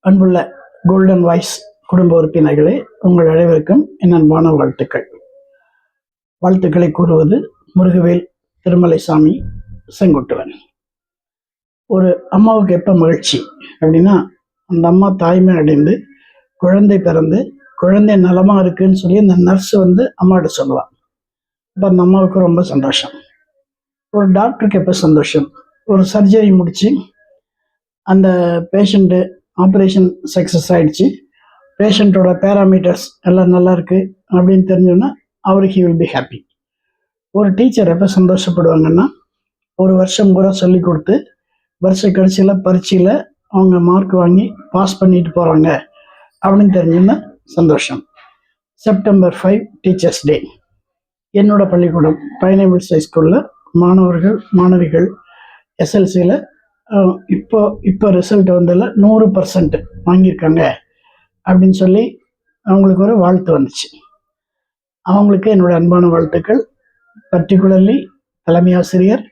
அன்புள்ள golden voice குடும்ப உறுப்பினர்களே, உங்கள் அனைவருக்கும் என் அன்பான வாழ்த்துக்களை கூறுவது முருகவேல் திருமலைசாமி செங்குட்டுவன். ஒரு அம்மாவுக்கு எப்போ மகிழ்ச்சி அப்படின்னா, அந்த அம்மா தாய்மை அடைந்து குழந்தை பிறந்து குழந்தை நலமாக இருக்குன்னு சொல்லி அந்த நர்ஸ் அம்மாட்ட சொல்லுவாள். அப்போ அந்த அம்மாவுக்கு ரொம்ப சந்தோஷம். ஒரு டாக்டருக்கு எப்போ சந்தோஷம், ஒரு சர்ஜரி முடித்து அந்த பேஷண்ட்டு ஆப்ரேஷன் சக்ஸஸ் ஆகிடுச்சு, பேஷண்ட்டோட பேராமீட்டர்ஸ் எல்லாம் நல்லா இருக்குது அப்படின்னு தெரிஞ்சோன்னா அவருக்கு வில் பி ஹாப்பி. ஒரு டீச்சர் எப்போ சந்தோஷப்படுவாங்கன்னா, ஒரு வருஷம் பூரா சொல்லி கொடுத்து வருஷ கடைசியில் பரீட்சையில் அவங்க மார்க் வாங்கி பாஸ் பண்ணிட்டு போகிறாங்க அப்படின்னு தெரிஞ்சோன்னா சந்தோஷம். September 5 teachers day. என்னோட பள்ளிக்கூடம் பைனாபிள்ஸ் ஹைஸ்கூலில் மாணவர்கள் மாணவிகள் எஸ்எல்சியில் இப்போ ரிசல்ட் 100% வாங்கியிருக்காங்க அப்படின்னு சொல்லி அவங்களுக்கு ஒரு வாழ்த்து வந்துச்சு. அவங்களுக்கு என்னோடய அன்பான வாழ்த்துக்கள். பர்டிகுலர்லி தலைமை ஆசிரியர்,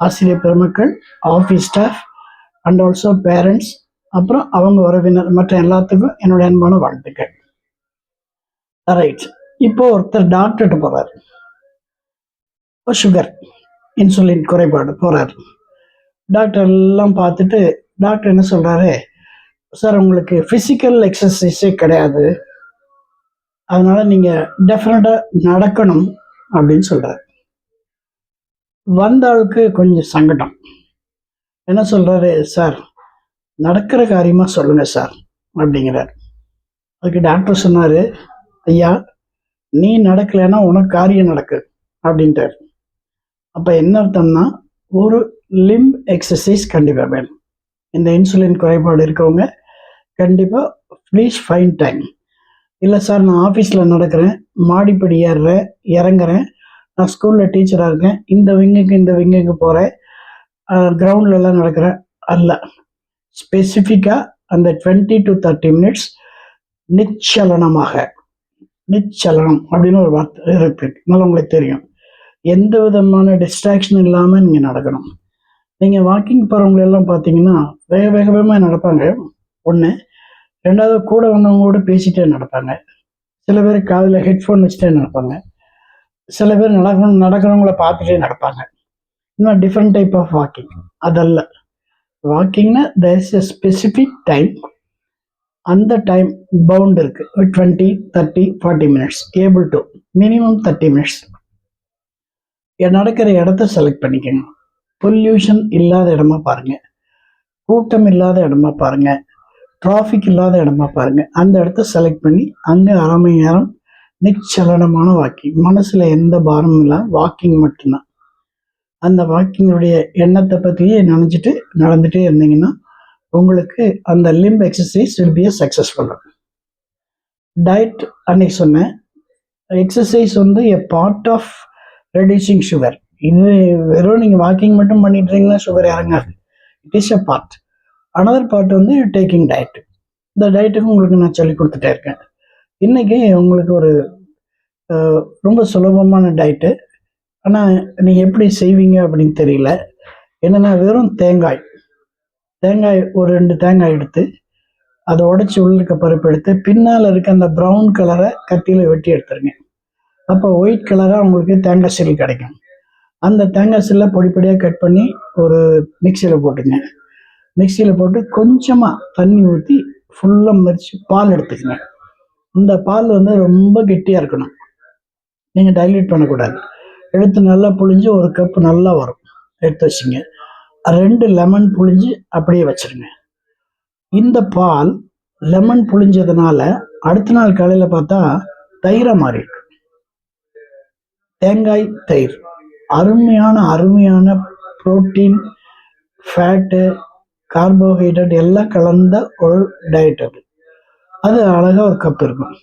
ஆசிரியர் பெருமக்கள், office staff and also parents, அப்புறம் அவங்க உறவினர் மற்ற எல்லாத்துக்கும் என்னுடைய அன்பான வாழ்த்துக்கள். ரைட். இப்போ ஒருத்தர் டாக்டர்கிட்ட போகிறார், சுகர் இன்சுலின் குறைபாடு போகிறார். டாக்டர் எல்லாம் பார்த்துட்டு டாக்டர் என்ன சொல்கிறாரு, சார் உங்களுக்கு ஃபிசிக்கல் எக்ஸசைஸே கிடையாது, அதனால் நீங்கள் டெஃபினட்டாக நடக்கணும் அப்படின்னு சொல்கிறார். வந்த ஆளுக்கு கொஞ்சம் சங்கடம். என்ன சொல்கிறாரு, சார் நடக்கிற காரியமாக சொல்லுங்கள் சார் அப்படிங்கிறார். அதுக்கு டாக்டர் சொன்னார், ஐயா நீ நடக்கலைன்னா உனக்கு காரியம் நடக்கு அப்படின்ட்டார். அப்போ என்ன அர்த்தம்னா, ஒரு லிம்ப் எக்ஸசைஸ் கண்டிப்பாக வேணும். இந்த இன்சுலின் குறைபாடு இருக்கவங்க கண்டிப்பாக ப்ளீஸ் ஃபைன் டைம். இல்லை சார் நான் ஆஃபீஸில் நடக்கிறேன், மாடிப்படி ஏறுறேன் இறங்குறேன், நான் ஸ்கூலில் டீச்சராக இருக்கேன், இந்த விங்குக்கு போகிறேன், கிரவுண்ட்லலாம் நடக்கிறேன், அல்ல ஸ்பெசிஃபிக்காக அந்த 20 to 30 minutes நிச்சலனம் அப்படின்னு ஒரு வார்த்தை இருக்கு, நல்லா உங்களுக்கு தெரியும். எந்த விதமான டிஸ்ட்ராக்ஷன் இல்லாமல் நீங்கள் நடக்கணும். நீங்கள் வாக்கிங் போகிறவங்களெல்லாம் பார்த்தீங்கன்னா வேகமாக நடப்பாங்க. ஒன்று. ரெண்டாவது, கூட வந்தவங்களோட பேசிகிட்டே நடப்பாங்க. சில பேர் காதில் ஹெட்ஃபோன் வச்சுட்டே நடப்பாங்க. சில பேர் நடக்கிறவங்கள பார்த்துட்டே நடப்பாங்க. இன்னும் டிஃப்ரெண்ட் டைப் ஆஃப் வாக்கிங். அதல்ல வாக்கிங்னா there is a specific time. அந்த டைம் பவுண்ட் இருக்குது. 20, 30, 40 minutes able to minimum 30 minutes. நடக்கிற இடத்த செலக்ட் பண்ணிக்கோங்க. பொல்யூஷன் இல்லாத இடமா பாருங்கள், கூட்டம் இல்லாத இடமா பாருங்கள், டிராஃபிக் இல்லாத இடமா பாருங்கள். அந்த இடத்த செலக்ட் பண்ணி அங்கே அரை மணி நேரம் நிச்சலனமான வாக்கிங், மனசில் எந்த பாரமும் இல்லை, வாக்கிங் மட்டும்தான். அந்த வாக்கிங்குடைய எண்ணத்தை பற்றியே நினச்சிட்டு நடந்துகிட்டே இருந்தீங்கன்னா உங்களுக்கு அந்த limb exercise will be successful. Diet அன்னைக்கு சொன்னேன், exercise a part of reducing sugar. இது வெறும் நீங்கள் வாக்கிங் மட்டும் பண்ணிட்டுறீங்கன்னா சுகர் இறங்காது. It is a part. Another part taking diet. இந்த டயட்டுக்கு உங்களுக்கு நான் சொல்லி கொடுத்துட்டே இருக்கேன். இன்றைக்கி உங்களுக்கு ஒரு ரொம்ப சுலபமான டயட்டு, ஆனால் நீங்கள் எப்படி செய்வீங்க அப்படின்னு தெரியல. என்னென்னா, வெறும் தேங்காய் ஒரு 2 தேங்காய் எடுத்து அதை உடச்சி உள்ளிருக்க பருப்பு எடுத்து பின்னால் இருக்க அந்த ப்ரௌன் கலரை கத்தியில் வெட்டி எடுத்துருங்க. அப்போ ஒயிட் கலராக உங்களுக்கு தேங்காய் சில்லு கிடைக்கும். அந்த தேங்காய் சில்லை பொடிப்படியாக கட் பண்ணி ஒரு மிக்சியில் போட்டுங்க. மிக்சியில் போட்டு கொஞ்சமாக தண்ணி ஊற்றி ஃபுல்லாக மரித்து பால் எடுத்துக்கங்க. இந்த பால் ரொம்ப கெட்டியாக இருக்கணும், நீங்கள் டைல்யூட் பண்ணக்கூடாது. எடுத்து நல்லா புழிஞ்சு ஒரு கப்பு நல்லா வரும், எடுத்து வச்சுங்க. 2 லெமன் புழிஞ்சு அப்படியே வச்சுருங்க. இந்த பால் லெமன் புழிஞ்சதுனால அடுத்த நாள் காலையில் பார்த்தா தயிரை மாறி இருக்கு. தேங்காய் தயிர் அருமையான புரோட்டீன், ஃபேட்டு, கார்போஹைட்ரேட் எல்லாம் கலந்த ஒரு டயட். அது அழகாக ஒரு கப் இருக்கும்.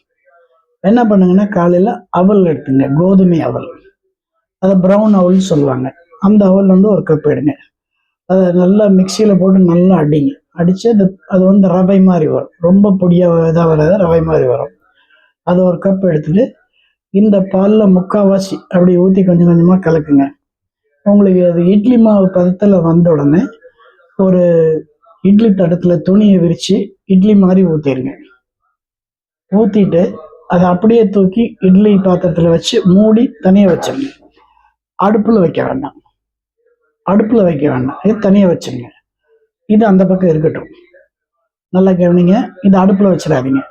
என்ன பண்ணுங்கன்னா, காலையில் அவல் எடுத்துங்க, கோதுமை அவல், அதை ப்ரௌன் அவல்னு சொல்லுவாங்க. அந்த அவல் ஒரு கப் எடுங்க. அதை நல்லா மிக்சியில் போட்டு நல்லா அடிங்க. அடித்து அது ரவை மாதிரி வரும், ரொம்ப பொடியாக இதாக வராது, ரவை மாதிரி வரும். அதை ஒரு கப் எடுத்துகிட்டு இந்த பாலில் முக்கால்வாசி அப்படி ஊற்றி கொஞ்சம் கொஞ்சமாக கலக்குங்க. உங்களுக்கு அது இட்லி மாவு பதத்தில் வந்த உடனே ஒரு இட்லி தட்டத்தில் துணியை விரித்து இட்லி மாதிரி ஊற்றிடுங்க. ஊற்றிட்டு அதை அப்படியே தூக்கி இட்லி பாத்திரத்தில் வச்சு மூடி தனியாக வச்சிருங்க. அடுப்பில் வைக்க வேண்டாம், இது தனியாக வச்சுருங்க. இது அந்த பக்கம் இருக்கட்டும். நல்லா கவனிங்க, இது அடுப்பில் வச்சிடாதீங்க.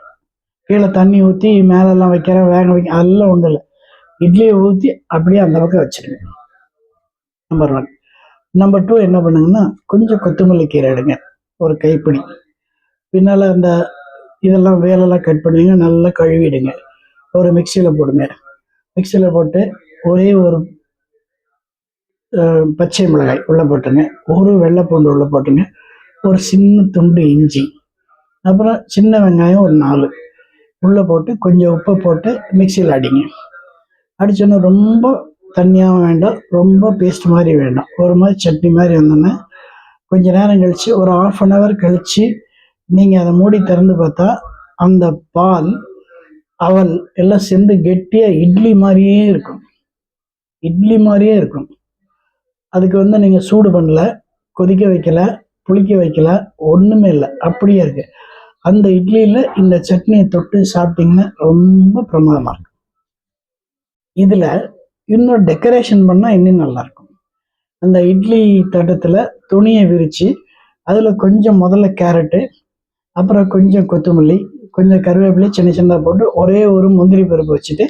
கீழே தண்ணி ஊற்றி மேலெல்லாம் வைக்கிறேன் வேக வைக்க அதெல்லாம் ஒன்றும் இல்லை. இட்லியை ஊற்றி அப்படியே அந்த பக்கம் வச்சுருங்க. நம்பர் 1. நம்பர் 2 என்ன பண்ணுங்கன்னா, கொஞ்சம் கொத்தமல்லி கீரை எடுங்க, ஒரு கைப்பிடி. பின்னால் அந்த இதெல்லாம் வேலெல்லாம் கட் பண்ணுவீங்க, நல்லா கழுவிடுங்க. ஒரு மிக்சியில் போடுங்க. மிக்சியில் போட்டு ஒரே ஒரு பச்சை மிளகாய் உள்ளே போட்டுங்க, ஒரு வெள்ளைப்பூண்டு உள்ளே போட்டுங்க, ஒரு சின்ன துண்டு இஞ்சி, அப்புறம் சின்ன வெங்காயம் ஒரு 4 உள்ளே போட்டு கொஞ்சம் உப்பை போட்டு மிக்சியில் அடிங்க. அடித்தோன்னா ரொம்ப தண்ணியாகவும் வேண்டாம், ரொம்ப பேஸ்ட் மாதிரி வேண்டாம், ஒரு மாதிரி சட்னி மாதிரி வந்தோன்னே கொஞ்சம் நேரம் கழித்து ஒரு 1/2 hour கழித்து நீங்கள் அதை மூடி திறந்து பார்த்தா அந்த பால் அவல் எல்லாம் சேர்ந்து கெட்டியாக இட்லி மாதிரியே இருக்கும். அதுக்கு நீங்கள் சூடு பண்ணல, கொதிக்க வைக்கல, புளிக்க வைக்கல, ஒன்றுமே இல்லை, அப்படியே இருக்கு. அந்த இட்லியில் இந்த சட்னியை தொட்டு சாப்பிட்டீங்கன்னா ரொம்ப பிரமாதமாக இருக்கும். இதில் இன்னும் டெக்கரேஷன் பண்ணால் இன்னும் நல்லாயிருக்கும். அந்த இட்லி தட்டத்தில் துணியை விரித்து அதில் கொஞ்சம் முதல்ல கேரட்டு, அப்புறம் கொஞ்சம் கொத்தமல்லி, கொஞ்சம் கருவேப்பிலை சின்ன சின்னதாக போட்டு ஒரே ஒரு முந்திரி பருப்பு வச்சுட்டு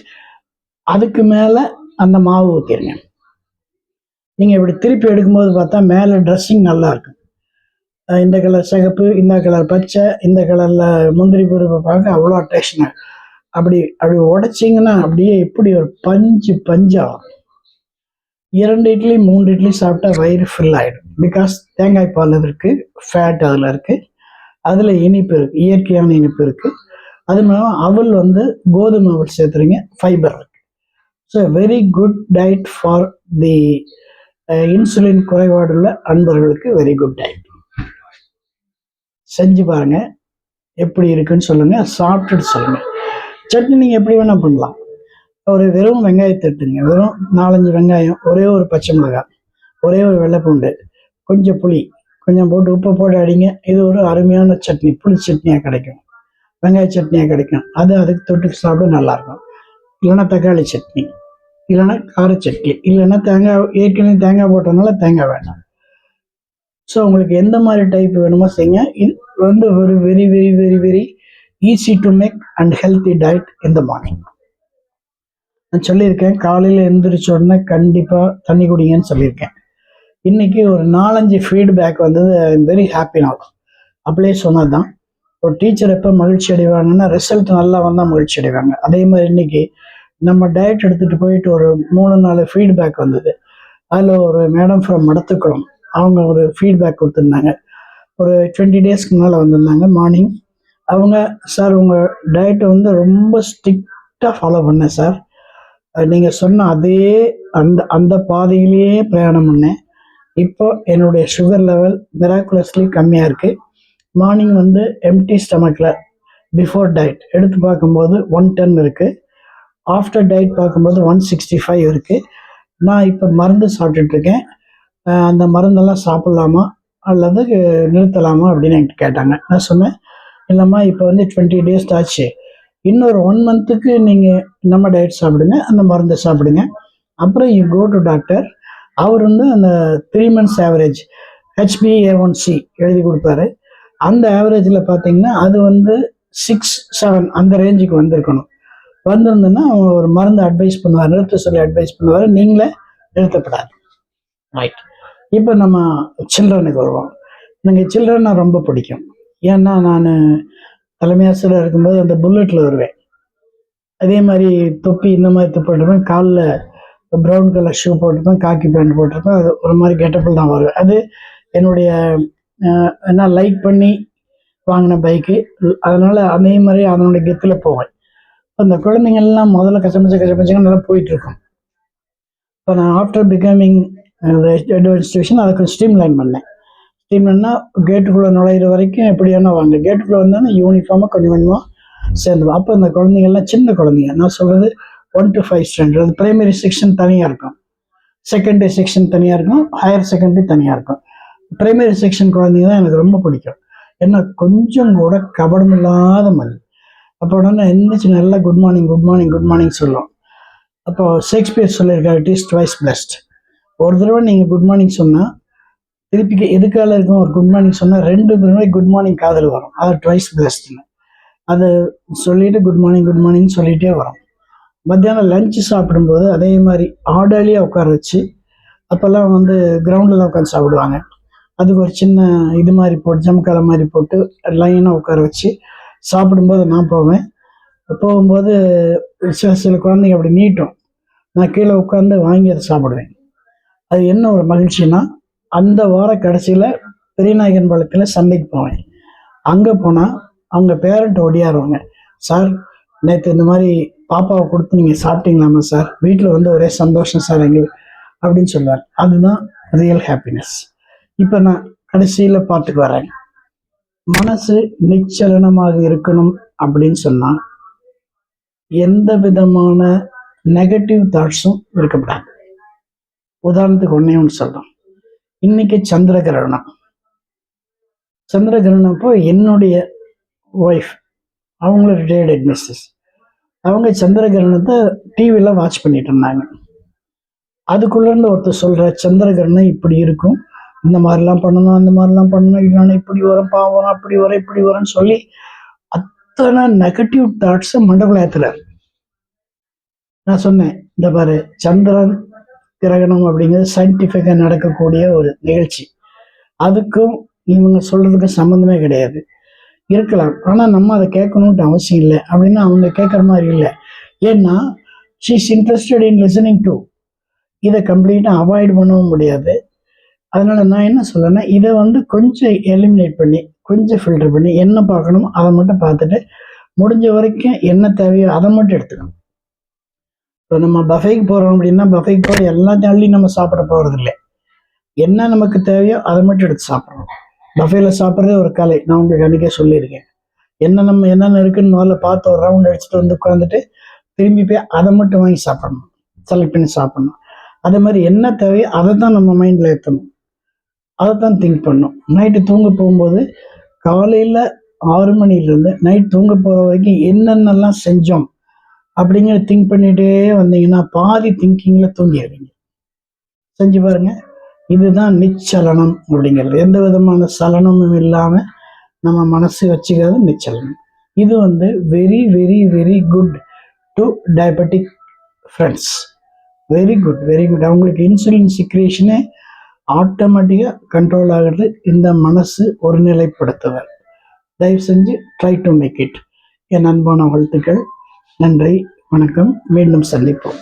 அதுக்கு மேலே அந்த மாவு ஊற்றிடுங்க. நீங்கள் இப்படி திருப்பி எடுக்கும்போது பார்த்தா மேலே ட்ரெஸ்ஸிங் நல்லா இருக்கும். இந்த கலர் சிகப்பு, இந்த கலர் பச்சை, இந்த கலரில் முந்திரி பருப்பை பார்க்க அவ்வளோ அட்ராக்ஷனாக அப்படி உடைச்சிங்கன்னா அப்படியே இப்படி ஒரு பஞ்சாகும். 2 இட்லி 3 இட்லி சாப்பிட்டா வயிறு ஃபில் ஆகிடும். பிகாஸ் தேங்காய் பால் இருக்குது, ஃபேட் அதில் இருக்குது, அதில் இனிப்பு இருக்குது, இயற்கையான இனிப்பு இருக்குது. அது மூலம் அவல் கோதுமை அவல் சேர்த்துறீங்க, ஃபைபர் இருக்குது. So very good diet for the insulin குறைபாடுள்ள அன்பர்களுக்கு வெரி குட் டயட். செஞ்சு பாருங்கள், எப்படி இருக்குன்னு சொல்லுங்கள், சாப்பிட்டுட்டு சொல்லுங்கள். சட்னி நீங்கள் எப்படி வேணால் பண்ணலாம். ஒரு வெறும் வெங்காயத்தை எடுத்துங்க, வெறும் 4-5 வெங்காயம், ஒரே ஒரு பச்சை மிளகாய், ஒரே ஒரு வெள்ளைப்பூண்டு, கொஞ்சம் புளி கொஞ்சம் போட்டு உப்பு போட்டு அடிங்க. இது ஒரு அருமையான சட்னி, புளி சட்னியாக கிடைக்கும், வெங்காய சட்னியாக கிடைக்கும். அதுக்கு தொட்டுக்கு சாப்பிட நல்லாயிருக்கும். இல்லைன்னா தக்காளி சட்னி, இல்லைன்னா கார சட்னி, இல்லைன்னா தேங்காய், ஏற்கனவே தேங்காய் போட்டதுனால தேங்காய் வேண்டாம். ஸோ உங்களுக்கு எந்த மாதிரி டைப் வேணுமோ செய்யுங்க. இது ஒரு very very very very easy to make and healthy diet in the morning. நான் சொல்லியிருக்கேன், காலையில் எழுந்திரிச்ச உடனே கண்டிப்பாக தண்ணி குடிங்கன்னு சொல்லியிருக்கேன். இன்றைக்கி ஒரு 4-5 ஃபீட்பேக் வந்தது. I am very happy not. அப்படியே சொன்னது தான். ஒரு டீச்சர் எப்போ மகிழ்ச்சி அடைவாங்கன்னா ரிசல்ட் நல்லா வந்தால் மகிழ்ச்சி அடைவாங்க. அதே மாதிரி இன்றைக்கி நம்ம டயட் எடுத்துகிட்டு போயிட்டு ஒரு 3-4 ஃபீட்பேக் வந்தது. அதில் ஒரு மேடம் ஃப்ரம் மடத்துக்குளம், அவங்க ஒரு ஃபீட்பேக் கொடுத்துருந்தாங்க. ஒரு 20 டேஸ்க்கு மேலே வந்திருந்தாங்க. மார்னிங் அவங்க, சார் உங்கள் டயட்டை ரொம்ப ஸ்ட்ரிக்டாக ஃபாலோ பண்ணேன் சார், நீங்கள் சொன்ன அதே அந்த பாதையிலேயே பிரயாணம் பண்ணேன். இப்போ என்னுடைய சுகர் லெவல் மிராக்குலஸ்லி கம்மியாக இருக்குது. மார்னிங் எம்டி ஸ்டமக்கில் பிஃபோர் டயட் எடுத்து பார்க்கும்போது 110 இருக்குது, ஆஃப்டர் டயட் பார்க்கும்போது 165 இருக்குது. நான் இப்போ மருந்து சாப்பிட்டுட்ருக்கேன், அந்த மருந்தெல்லாம் சாப்பிட்லாமா அல்லது நிறுத்தலாமா அப்படின்னு என்கிட்ட கேட்டாங்க. நான் சொன்னேன், இல்லைம்மா இப்போ 20 டேஸ் ஆச்சு, இன்னொரு 1 மந்த்துக்கு நீங்கள் நம்ம டயட் சாப்பிடுங்க, அந்த மருந்தை சாப்பிடுங்க, அப்புறம் யூ கோ டு டாக்டர். அவர் அந்த 3 months ஆவரேஜ் HbA1c எழுதி கொடுப்பாரு. அந்த ஆவரேஜில் பார்த்தீங்கன்னா அது 6-7 அந்த ரேஞ்சுக்கு வந்திருக்கணும். வந்திருந்ததுன்னா அவங்க ஒரு மருந்து அட்வைஸ் பண்ணுவார், நிறுத்த சொல்லி அட்வைஸ் பண்ணுவார், நீங்களே நிறுத்தப்படாது. ரைட். இப்போ நம்ம சில்ட்ரனுக்கு வருவோம். எனக்கு சில்ட்ரன் ரொம்ப பிடிக்கும். ஏன்னா நான் தலைமை ஆசிரியர் இருக்கும்போது அந்த புல்லட்டில் வருவேன். அதே மாதிரி தொப்பி இந்த மாதிரி போட்டிருப்பேன், காலில் ப்ரௌன் கலர் ஷூ போட்டிருப்பேன், காக்கி பேண்ட் போட்டிருப்பேன். அது ஒரு மாதிரி கெட்டப்பில் தான் வருவேன். அது என்னுடைய நான் லைக் பண்ணி வாங்கின பைக்கு, அதனால் அதே மாதிரி அதனுடைய கெத்தில் போவேன். அந்த குழந்தைங்கள்லாம் முதல்ல கச்சமச்சங்க நல்லா போயிட்டுருக்கும். இப்போ நான் ஆஃப்டர் பிகமிங் இன்ஸ்டியூஷன் அதை கொஞ்சம் ஸ்ட்ரீம்லைன் பண்ணேன். ஸ்ட்ரீம்லைன்னா கேட்டுக்குள்ளே நுழையிற வரைக்கும் எப்படியான வாங்க, கேட்டுக்குள்ளே வந்தோன்னா யூனிஃபார்மாக கொஞ்சம் கொஞ்சமாக சேர்ந்துடும். அப்போ அந்த குழந்தைங்கள்லாம் சின்ன குழந்தைங்க, நான் சொல்கிறது 1 to 5 ஸ்டாண்டர்ட். அது பிரைமரி செக்ஷன் தனியாக இருக்கும், செகண்டரி செக்ஷன் தனியாக இருக்கும், ஹையர் செகண்டரி தனியாக இருக்கும். பிரைமரி செக்ஷன் குழந்தைங்க தான் எனக்கு ரொம்ப பிடிக்கும். ஏன்னா கொஞ்சம் கூட கபடம் இல்லாத மாதிரி. அப்போ உடனே எந்திரிச்சு நல்லா good morning good morning good morning சொல்லும். அப்போ ஷேக்ஸ்பியர் சொல்லியிருக்காரு, இட் இஸ் ட்வைஸ் பிளஸ்ட். ஒரு தடவை நீங்கள் குட் மார்னிங் சொன்னால் திருப்பி எதுக்கால இருக்கும், ஒரு குட் மார்னிங் சொன்னால் 2 தடவை குட் மார்னிங் காதல் வரும். அது ட்வைஸ் பிளஸ்ட்னு. அதை சொல்லிட்டு குட் மார்னிங் சொல்லிகிட்டே வரும். மத்தியானம் லஞ்சு சாப்பிடும்போது அதே மாதிரி ஆர்டர்லியாக உட்கார வச்சு, அப்போல்லாம் வந்து கிரவுண்டில் உட்காந்து சாப்பிடுவாங்க. அதுக்கு ஒரு சின்ன இது மாதிரி போட்டு ஜமக்காலை மாதிரி போட்டு லைனாக உட்கார வச்சு சாப்பிடும்போது நான் போவேன். போகும்போது சில குழந்தைங்க அப்படி நீட்டும், நான் கீழே உட்காந்து வாங்கி அதை சாப்பிடுவேன். அது என்ன ஒரு மகிழ்ச்சின்னா, அந்த வார கடைசியில் பெரியநாயகன் பாளையத்தில் சந்தைக்கு போவேன். அங்கே போனால் அவங்க பேரண்ட் ஓடியாருவாங்க, சார் நேற்று இந்த மாதிரி பாப்பாவை கொடுத்து நீங்கள் சாப்பிட்டீங்களாமா சார், வீட்டில் வந்து ஒரே சந்தோஷம் சார் எங்களுக்கு அப்படின்னு சொல்லுவார். அதுதான் ரியல் ஹாப்பினஸ். இப்போ நான் கடைசியில் பாட்டுக்கு வரேன். மனசு நிச்சலனமாக இருக்கணும் அப்படின்னு சொன்னால் எந்த விதமான நெகட்டிவ் தாட்ஸும் இருக்கப்படாது. உதாரணத்துக்கு ஒன்று சொல்கிறோம். இன்னைக்கு சந்திர கிரகணம். சந்திர கிரகணப்போ என்னுடைய ஒய்ஃப், அவங்கள ரிட்டையர்டு ஹெட்மிஸ்ட்ரஸ், அவங்க சந்திர கிரகணத்தை டிவியில் வாட்ச் பண்ணிட்டு இருந்தாங்க. அதுக்குள்ளேருந்து ஒருத்தர் சொல்கிற, சந்திர கிரகணம் இப்படி இருக்கும், இந்த மாதிரிலாம் பண்ணணும், அந்த மாதிரிலாம் பண்ணணும், இல்லைன்னா இப்படி வரும், பாவம் அப்படி வரும், இப்படி வரும்னு சொல்லி அத்தனை நெகட்டிவ் தாட்ஸை மண்டபத்தில் ஏற்றுறாரு. நான் சொன்னேன், இந்த பாரு, சந்திரன் கிரகணம் அப்படிங்கிறது சயின்டிஃபிக்காக நடக்கக்கூடிய ஒரு நிகழ்ச்சி. அதுக்கும் இவங்க சொல்கிறதுக்கும் சம்மந்தமே கிடையாது. இருக்கலாம், ஆனால் நம்ம அதை கேட்கணுன்ட்டு அவசியம் இல்லை அப்படின்னா அவங்க கேட்குற மாதிரி இல்லை. ஏன்னா she is interested in listening to. இதை கம்ப்ளீட்டாக அவாய்ட் பண்ணவும் முடியாது. அதனால் நான் என்ன சொல்லேன்னா, இதை வந்து கொஞ்சம் எலிமினேட் பண்ணி, கொஞ்சம் ஃபில்டர் பண்ணி என்ன பார்க்கணும் அதை மட்டும் பார்த்துட்டு, முடிஞ்ச வரைக்கும் என்ன தேவையோ அதை மட்டும் எடுத்துக்கணும். இப்போ நம்ம பஃபேக்கு போகிறோம் அப்படின்னா, பஃபேக்கு போகிற எல்லாத்தையும் அள்ளி நம்ம சாப்பிட போகிறது இல்லை. என்ன நமக்கு தேவையோ அதை மட்டும் எடுத்து சாப்பிட்றோம். பஃபேல சாப்பிட்றதே ஒரு கலை. நான் உங்களுக்கு அன்றைக்கே சொல்லியிருக்கேன். என்னென்ன இருக்குன்னு முதல்ல பார்த்து ஒரு ரவுண்ட் அடிச்சுட்டு வந்து உட்காந்துட்டு திரும்பி போய் அதை மட்டும் வாங்கி சாப்பிடணும், செலக்ட் பண்ணி சாப்பிடணும். அதே மாதிரி என்ன தேவையோ அதை தான் நம்ம மைண்டில் ஏற்றணும், அதை தான் திங்க் பண்ணணும். நைட்டு தூங்க போகும்போது காலையில் 6 மணிலேருந்து நைட் தூங்க போகிற வரைக்கும் என்னென்னலாம் செஞ்சோம் அப்படிங்கிற திங்க் பண்ணிகிட்டே வந்தீங்கன்னா பாதி திங்கிங்கில் தூங்கிடுவீங்க. செஞ்சு பாருங்க. இதுதான் நிச்சலனம் அப்படிங்கிறது. எந்த விதமான சலனமும் இல்லாமல் நம்ம மனசு வச்சுக்கிறது நிச்சலனம். இது வந்து very very very good to diabetic friends. Very good very good. அவங்களுக்கு இன்சுலின் சிக்ரேஷனே ஆட்டோமேட்டிக்காக கண்ட்ரோல் ஆகிறது இந்த மனசு ஒருநிலைப்படுத்துதல். தயவு செஞ்சு ட்ரை டு மேக் இட். என் அன்பான வாழ்த்துக்கள். நன்றி, வணக்கம். மீண்டும் சந்திப்போம்.